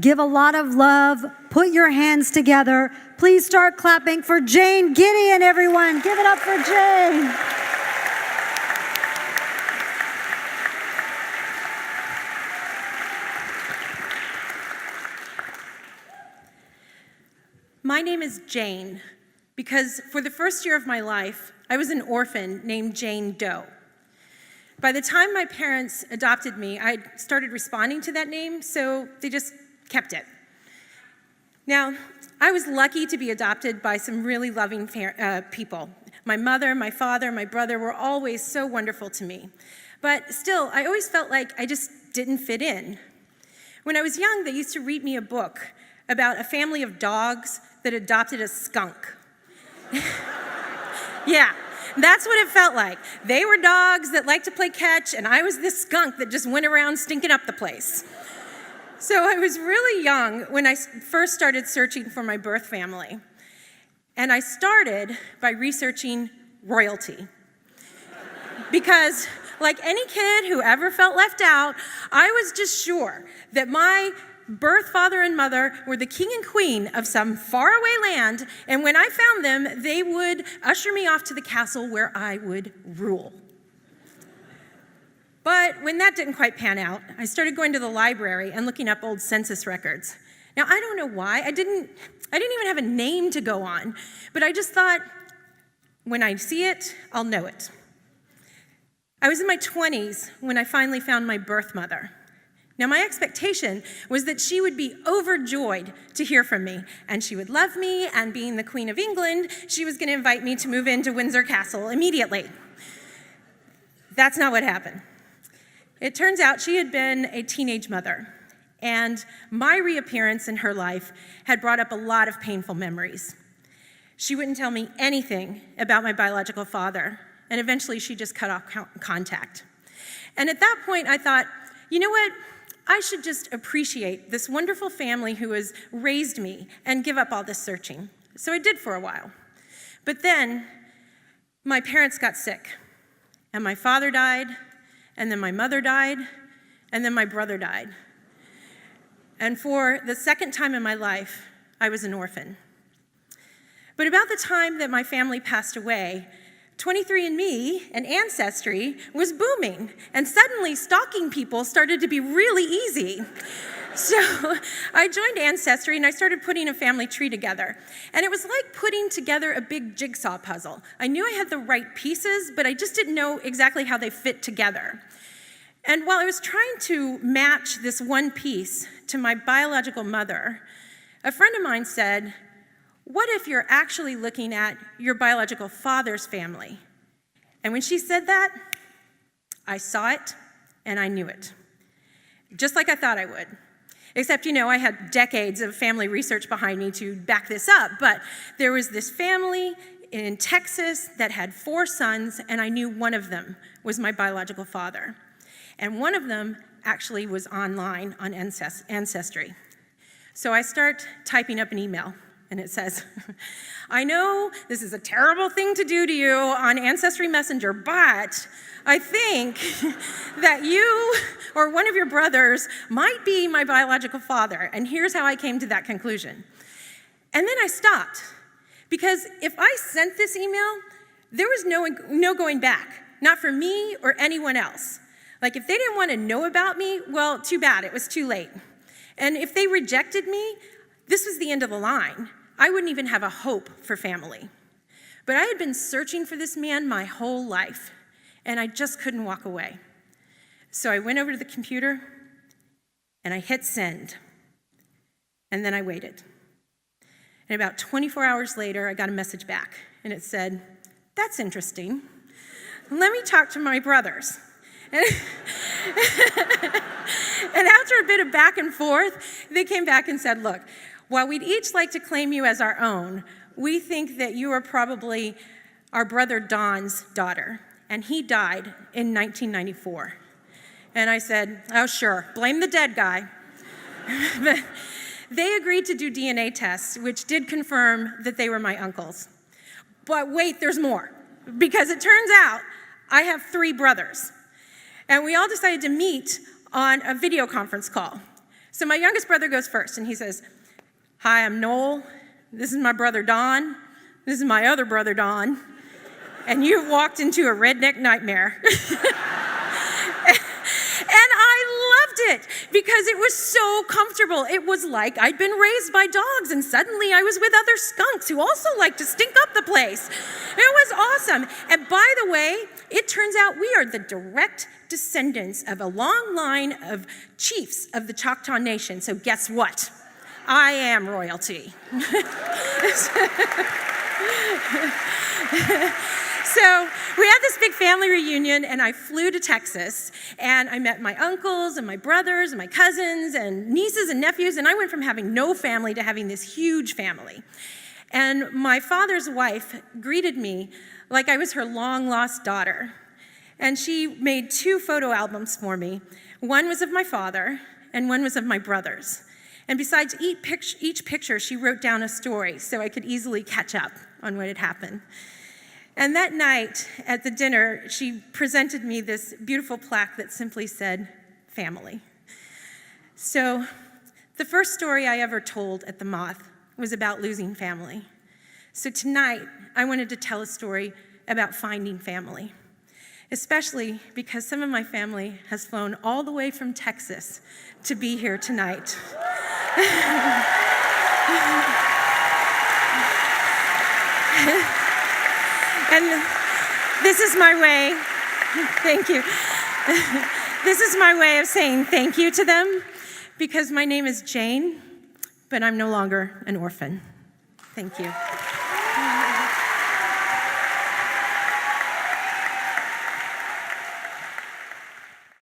Give a lot of love. Put your hands together. Please start clapping for JaneGideon, everyone. Give it up for Jane. My name is Jane because for the first year of my life, I was an orphan named Jane Doe. By the time my parents adopted me, I started responding to that name, so they just kept it. Now, I was lucky to be adopted by some really loving people. My mother, my father, my brother were always so wonderful to me. But still, I always felt like I just didn't fit in. When I was young, they used to read me a book about a family of dogs that adopted a skunk. Yeah, that's what it felt like. They were dogs that liked to play catch, and I was this skunk that just went around stinking up the place. So I was really young when I first started searching for my birth family. And I started by researching royalty. Because like any kid who ever felt left out, I was just sure that my birth father and mother were the king and queen of some faraway land, and when I found them, they would usher me off to the castle where I would rule. But when that didn't quite pan out, I started going to the library and looking up old census records. Now, I don't know why. I didn't even have a name to go on, but I just thought, when I see it, I'll know it. I was in my 20s when I finally found my birth mother. Now, my expectation was that she would be overjoyed to hear from me, and she would love me, and being the Queen of England, she was going to invite me to move into Windsor Castle immediately. That's not what happened. It turns out she had been a teenage mother, and my reappearance in her life had brought up a lot of painful memories. She wouldn't tell me anything about my biological father, and eventually she just cut off contact. And at that point, I thought, you know what? I should just appreciate this wonderful family who has raised me and give up all this searching. So I did for a while. But then my parents got sick, and my father died, and then my mother died, and then my brother died. And for the second time in my life, I was an orphan. But about the time that my family passed away, 23andMe and Ancestry was booming, and suddenly stalking people started to be really easy. So I joined Ancestry and I started putting a family tree together. And it was like putting together a big jigsaw puzzle. I knew I had the right pieces, but I just didn't know exactly how they fit together. And while I was trying to match this one piece to my biological mother, a friend of mine said, "What if you're actually looking at your biological father's family?" And when she said that, I saw it and I knew it. Just like I thought I would. Except, I had decades of family research behind me to back this up, but there was this family in Texas that had 4 sons, and I knew one of them was my biological father. And one of them actually was online on Ancestry. So I start typing up an email. And it says, "I know this is a terrible thing to do to you on Ancestry Messenger, but I think that you or one of your brothers might be my biological father, and here's how I came to that conclusion." And then I stopped, because if I sent this email, there was no going back, not for me or anyone else. Like, if they didn't want to know about me, well, too bad, it was too late. And if they rejected me, this was the end of the line. I wouldn't even have a hope for family. But I had been searching for this man my whole life, and I just couldn't walk away. So I went over to the computer, and I hit send. And then I waited. And about 24 hours later, I got a message back, and it said, "That's interesting. Let me talk to my brothers." And after a bit of back and forth, they came back and said, "Look, while we'd each like to claim you as our own, we think that you are probably our brother Don's daughter, and he died in 1994. And I said, "Oh, sure, blame the dead guy." But they agreed to do DNA tests, which did confirm that they were my uncles. But wait, there's more, because it turns out I have 3 brothers. And we all decided to meet on a video conference call. So my youngest brother goes first, and he says, "Hi, I'm Noel. This is my brother Don. This is my other brother Don. And you've walked into a redneck nightmare." And I loved it because it was so comfortable. It was like I'd been raised by dogs, and suddenly I was with other skunks who also like to stink up the place. It was awesome. And by the way, it turns out we are the direct descendants of a long line of chiefs of the Choctaw Nation. So guess what? I am royalty. So we had this big family reunion, and I flew to Texas, and I met my uncles and my brothers and my cousins and nieces and nephews, and I went from having no family to having this huge family. And my father's wife greeted me like I was her long-lost daughter, and she made 2 photo albums for me. One was of my father, and one was of my brothers. And besides each picture, she wrote down a story so I could easily catch up on what had happened. And that night at the dinner, she presented me this beautiful plaque that simply said, "Family." So the first story I ever told at the Moth was about losing family. So tonight, I wanted to tell a story about finding family, especially because some of my family has flown all the way from Texas to be here tonight. And this is my way, thank you. This is my way of saying thank you to them, because my name is Jane, but I'm no longer an orphan. Thank you.